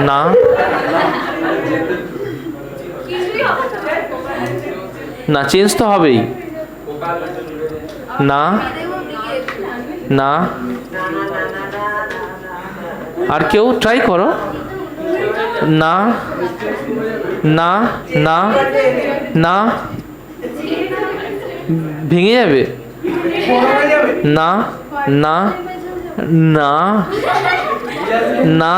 [SPEAKER 1] না না, চেঞ্জ তো হবেই। না না, আর কেউ ট্রাই করো। না না না না, ভেঙে যাবে। না না না না,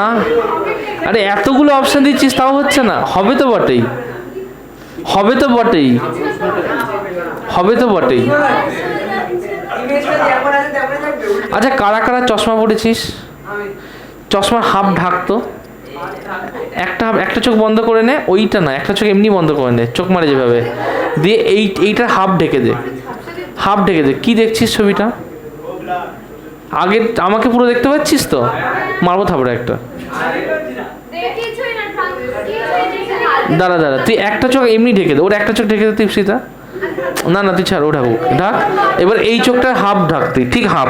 [SPEAKER 1] আরে এতগুলো অপশন দিচ্ছিস তাও হচ্ছে না। হবে তো বটেই, হবে তো বটেই, হবে তো বটেই। আচ্ছা, কারা কারা চশমা পড়েছিস? চশমার হাফ ঢাকতো, একটা চোখ বন্ধ করে নে, ওইটা না, একটা চোখ এমনি বন্ধ করে নে, চোখ মারে যেভাবে দিয়ে, এইটা হাফ ঢেকে দে, হাফ ঢেকে দে। কি দেখছিস ছবিটা? আগে আমাকে পুরো দেখতে পাচ্ছিস তো? মারবো থাপড়ে একটা। দাঁড়া দাঁড়া, তুই একটা চোখ এমনি ঢেকে দে, ওর একটা চোখ ঢেকে দে তৃপ্সিতা। না না, তুই ছাড়, ও ঢাকুক, ঢাক। এবার এই চোখটা হাফ ঢাক তুই, ঠিক হাফ।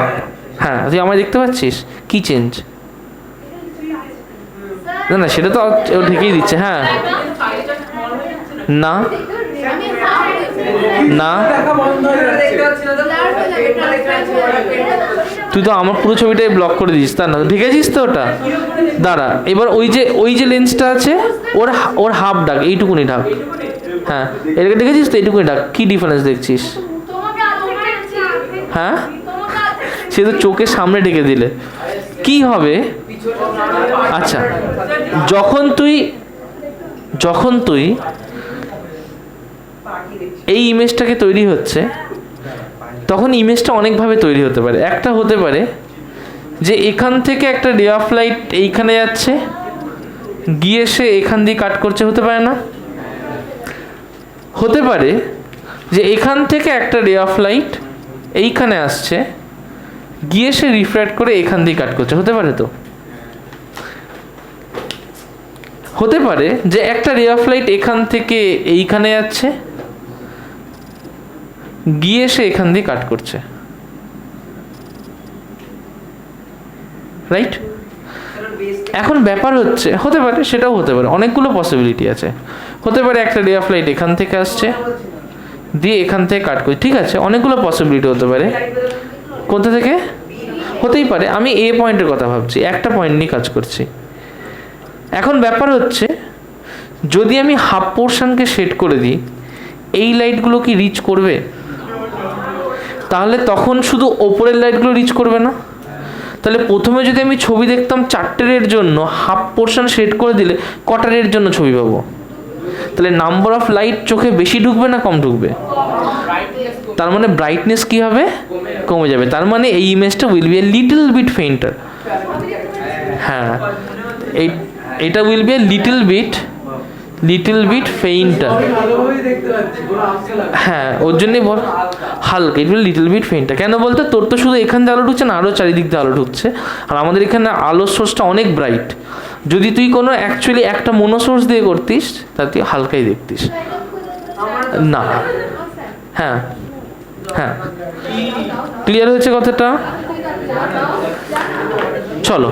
[SPEAKER 1] হ্যাঁ, তুই আমায় দেখতে পাচ্ছিস? কি চেঞ্জ? না না, সেটা তো ও ঢেকেই দিচ্ছে। হ্যাঁ, না না, তুই তো আমার পুরো ছবিটাই ব্লক করে দিস, তা না ঢেকেছিস তো ওটা। দাঁড়া, এবার ওই যে লেন্সটা আছে, ওর হাফ ডাক, এইটুকুনি ঢাক। হ্যাঁ, এটাকে দেখেছিস তো, এইটুকুনি ঢাক। কি ডিফারেন্স দেখছিস? হ্যাঁ, সে তো চোখের সামনে ঢেকে দিলে কি হবে? আচ্ছা, যখন তুই এই ইমেজটাকে তৈরি হচ্ছে, তখন ইমেজটা অনেকভাবে তৈরি হতে পারে। একটা হতে পারে যে এখান থেকে একটা রে অফ লাইট এইখানে যাচ্ছে, গিয়ে সে এখান দিয়ে কাট করছে, হতে পারে না? হতে পারে যে এখান থেকে একটা রে অফ লাইট এইখানে আসছে, গিয়ে সে রিফ্র্যাক্ট করে এখান দিয়ে কাট করছে, হতে পারে তো? হতে পারে যে একটা রে অফ লাইট এখান থেকে এইখানে যাচ্ছে, গিয়ে সে এখান দিয়ে কাট করছে, রাইট? এখন ব্যাপার হচ্ছে, হতে পারে, সেটাও হতে পারে, অনেকগুলো পসিবিলিটি আছে। হতে পারে একটা রে অফ লাইট এখান থেকে আসছে, দিয়ে এখান থেকে কাট করছে, ঠিক আছে, অনেকগুলো পসিবিলিটি হতে পারে। কোথা থেকে? হতেই পারে। আমি এ পয়েন্টের কথা ভাবছি, একটা পয়েন্ট নিয়ে কাজ করছি। এখন ব্যাপার হচ্ছে, যদি আমি হাফ পোর্শনকে সেট করে দিই, এই লাইটগুলো কি রিচ করবে? তাহলে তখন শুধু ওপরের লাইটগুলো রিচ করবে না। তাহলে প্রথমে যদি আমি ছবি দেখতাম 4টে রের জন্য, হাফ পোর্শন সেট করে দিলে কটা রের জন্য ছবি পাবো? তাহলে নাম্বার অফ লাইট চোখে বেশি ঢুকবে না কম ঢুকবে? তার মানে ব্রাইটনেস কি হবে? কমে যাবে। তার মানে এই ইমেজটা will be a little bit fainter. হ্যাঁ, এটা will be a little bit fainter. হ্যাঁ, ওর জন্যই বল হালকা, it will little bit fainter. কেন বলতে, তোর তো শুধু এখান দিয়ে আলো ঢুকছে না, আরও চারিদিক দিয়ে আলো ঢুকছে, আর আমাদের এখানে আলোর সোর্সটা অনেক ব্রাইট। যদি তুই কোনো অ্যাকচুয়ালি একটা মনো সোর্স দিয়ে করতিস তা তুই হালকাই দেখতিস না। হ্যাঁ হ্যাঁ, ক্লিয়ার হয়েছে কথাটা? চলো।